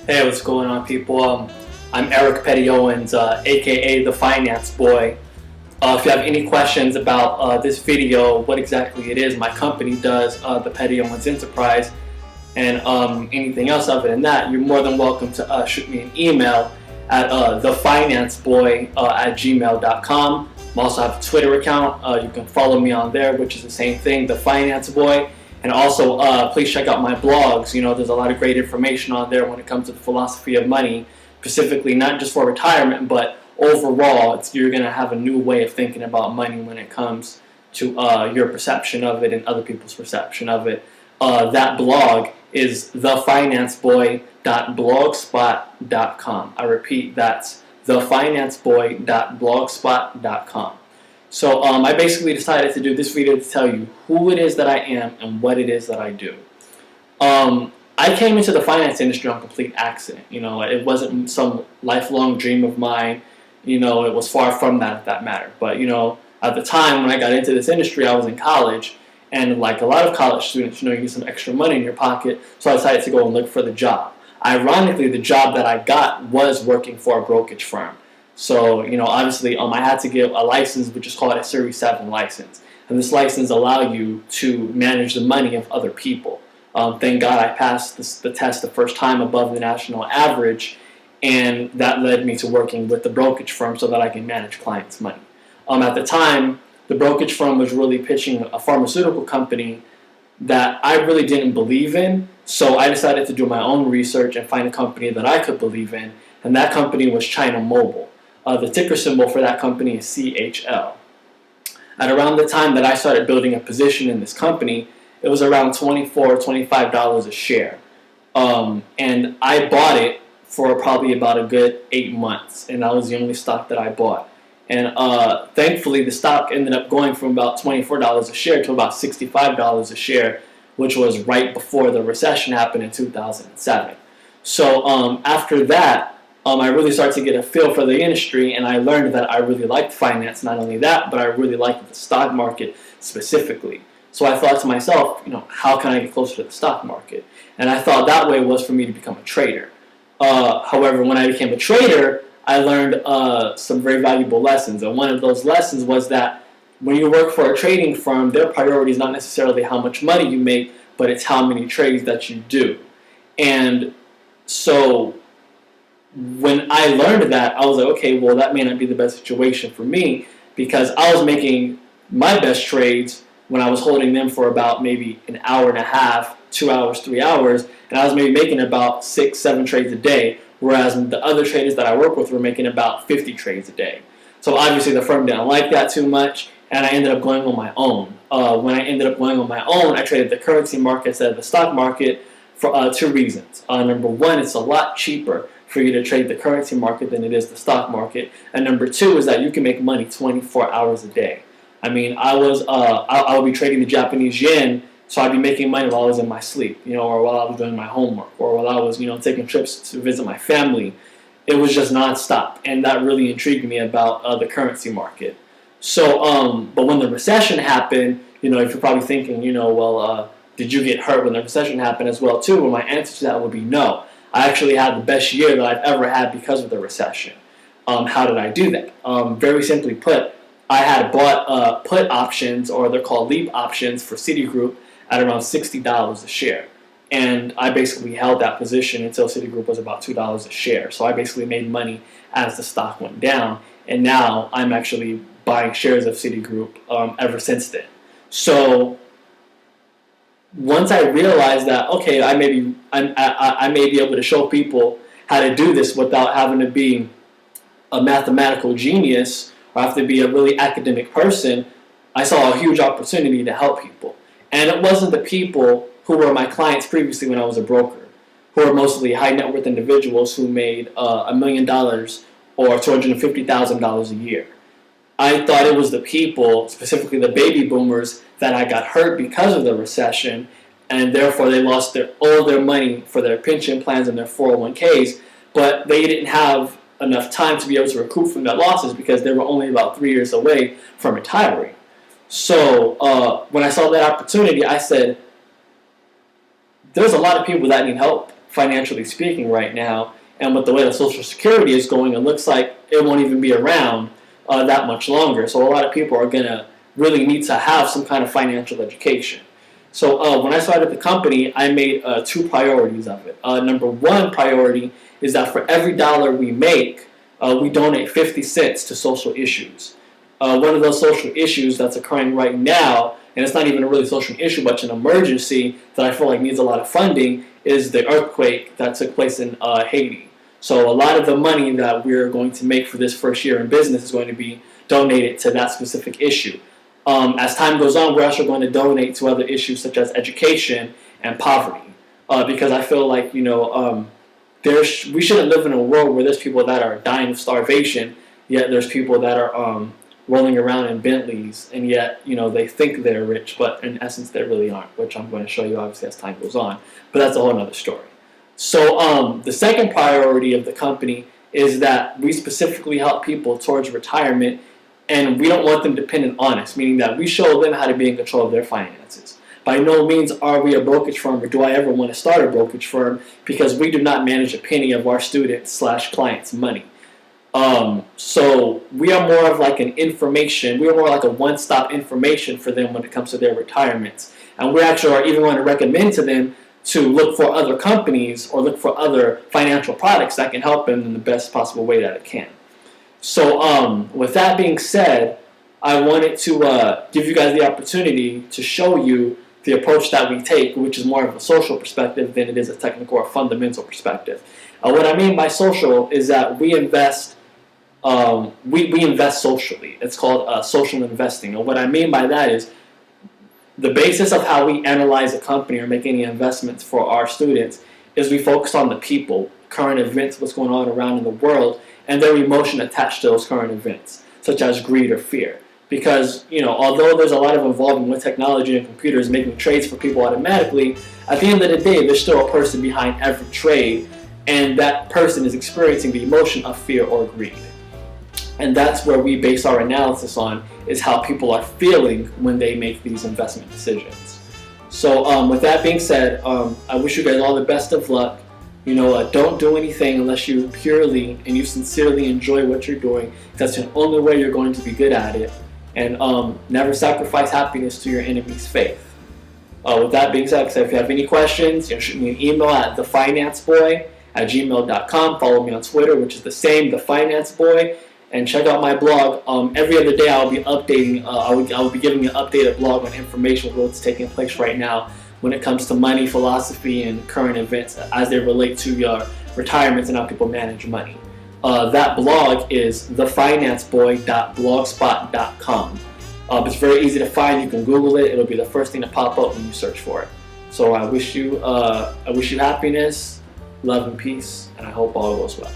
Hey, what's going on, people? I'm Eric Petty-Owens, A.K.A. the Finance Boy. If you have any questions about this video, what exactly it is my company does, the Petty-Owens Enterprise, and anything else other than that, you're more than welcome to shoot me an email at thefinanceboy@gmail.com. I also have a Twitter account. You can follow me on there, which is the same thing, The Finance Boy. And also, please check out my blogs. You know, there's a lot of great information on there when it comes to the philosophy of money, specifically not just for retirement, but overall, you're going to have a new way of thinking about money when it comes to your perception of it and other people's perception of it. That blog is thefinanceboy.blogspot.com. I repeat, that's thefinanceboy.blogspot.com. So I basically decided to do this video to tell you who it is that I am and what it is that I do. I came into the finance industry on complete accident. You know, it wasn't some lifelong dream of mine. You know, it was far from that, if that matter. But, you know, at the time when I got into this industry, I was in college. And like a lot of college students, you know, you need some extra money in your pocket. So I decided to go and look for the job. Ironically, the job that I got was working for a brokerage firm. So, you know, obviously, I had to get a license, which is called a Series 7 license. And this license allows you to manage the money of other people. Thank God I passed the test the first time above the national average, and that led me to working with the brokerage firm so that I can manage clients' money. At the time, the brokerage firm was really pitching a pharmaceutical company that I really didn't believe in, so I decided to do my own research and find a company that I could believe in, and that company was China Mobile. The ticker symbol for that company is CHL. At around the time that I started building a position in this company, it was around $24, $25 a share. And I bought it for probably about a good 8 months, and that was the only stock that I bought. And thankfully, the stock ended up going from about $24 a share to about $65 a share, which was right before the recession happened in 2007. So after that, I really started to get a feel for the industry, and I learned that I really liked finance. Not only that, but I really liked the stock market specifically. So I thought to myself, you know, how can I get closer to the stock market? And I thought that way was for me to become a trader. However, when I became a trader, I learned some very valuable lessons. And one of those lessons was that when you work for a trading firm, their priority is not necessarily how much money you make, but it's how many trades that you do. And so when I learned that, I was like, okay, well, that may not be the best situation for me, because I was making my best trades when I was holding them for about maybe an hour and a half, 2 hours, 3 hours, and I was maybe making about 6, 7 trades a day, whereas the other traders that I work with were making about 50 trades a day. So obviously the firm didn't like that too much, and I ended up going on my own. When I ended up going on my own, I traded the currency market instead of the stock market for 2 reasons. Number one, it's a lot cheaper for you to trade the currency market than it is the stock market. And number 2 is that you can make money 24 hours a day. I mean, I would be trading the Japanese yen, so I'd be making money while I was in my sleep, you know, or while I was doing my homework, or while I was, you know, taking trips to visit my family. It was just nonstop, and that really intrigued me about the currency market. So, but when the recession happened, you know, if you're probably thinking, you know, well, did you get hurt when the recession happened as well too? Well, my answer to that would be no. I actually had the best year that I've ever had because of the recession. How did I do that? Very simply put, I had bought put options, or they're called leap options, for Citigroup at around $60 a share. And I basically held that position until Citigroup was about $2 a share. So I basically made money as the stock went down. And now I'm actually buying shares of Citigroup ever since then. So once I realized that, okay, I may be able to show people how to do this without having to be a mathematical genius or have to be a really academic person, I saw a huge opportunity to help people. And it wasn't the people who were my clients previously when I was a broker, who were mostly high net worth individuals who made $1 million or $250,000 a year. I thought it was the people, specifically the baby boomers, that I got hurt because of the recession, and therefore they lost all their money for their pension plans and their 401ks, but they didn't have enough time to be able to recoup from their losses because they were only about 3 years away from retiring. So when I saw that opportunity, I said, there's a lot of people that need help financially speaking right now. And with the way that Social Security is going, it looks like it won't even be around that much longer. So a lot of people are going to really need to have some kind of financial education. So when I started the company, I made 2 priorities of it. Number 1 priority is that for every dollar we make, we donate 50 cents to social issues. One of those social issues that's occurring right now, and it's not even a really social issue, but it's an emergency that I feel like needs a lot of funding, is the earthquake that took place in Haiti. So a lot of the money that we're going to make for this first year in business is going to be donated to that specific issue. As time goes on, we're also going to donate to other issues such as education and poverty, because I feel like, you know, we shouldn't live in a world where there's people that are dying of starvation, yet there's people that are rolling around in Bentleys, and yet, you know, they think they're rich, but in essence they really aren't, which I'm going to show you obviously as time goes on. But that's a whole other story. So the second priority of the company is that we specifically help people towards retirement, and we don't want them dependent on us, meaning that we show them how to be in control of their finances. By no means are we a brokerage firm, or do I ever want to start a brokerage firm, because we do not manage a penny of our students/clients' money. So we are more of like we are more like a one-stop information for them when it comes to their retirements. And we actually are even going to recommend to them to look for other companies or look for other financial products that can help them in the best possible way that it can. So with that being said, I wanted to give you guys the opportunity to show you the approach that we take, which is more of a social perspective than it is a technical or fundamental perspective. What I mean by social is that we invest we invest socially. It's called social investing. And what I mean by that is the basis of how we analyze a company or make any investments for our students is we focus on the people, current events, what's going on around in the world, and their emotion attached to those current events, such as greed or fear. Because, you know, although there's a lot of involvement with technology and computers making trades for people automatically, at the end of the day, there's still a person behind every trade, and that person is experiencing the emotion of fear or greed. And that's where we base our analysis on, is how people are feeling when they make these investment decisions. So with that being said, I wish you guys all the best of luck. You know, don't do anything unless you purely and you sincerely enjoy what you're doing. That's the only way you're going to be good at it. And never sacrifice happiness to your enemy's faith. With that being said, if you have any questions, you know, shoot me an email at thefinanceboy@gmail.com. Follow me on Twitter, which is the same, thefinanceboy. And check out my blog. Every other day I'll be updating, I will be giving an updated blog on information what's taking place right now when it comes to money, philosophy, and current events as they relate to your retirements and how people manage money. That blog is thefinanceboy.blogspot.com. It's very easy to find. You can Google it. It'll be the first thing to pop up when you search for it. So I wish you happiness, love, and peace, and I hope all goes well.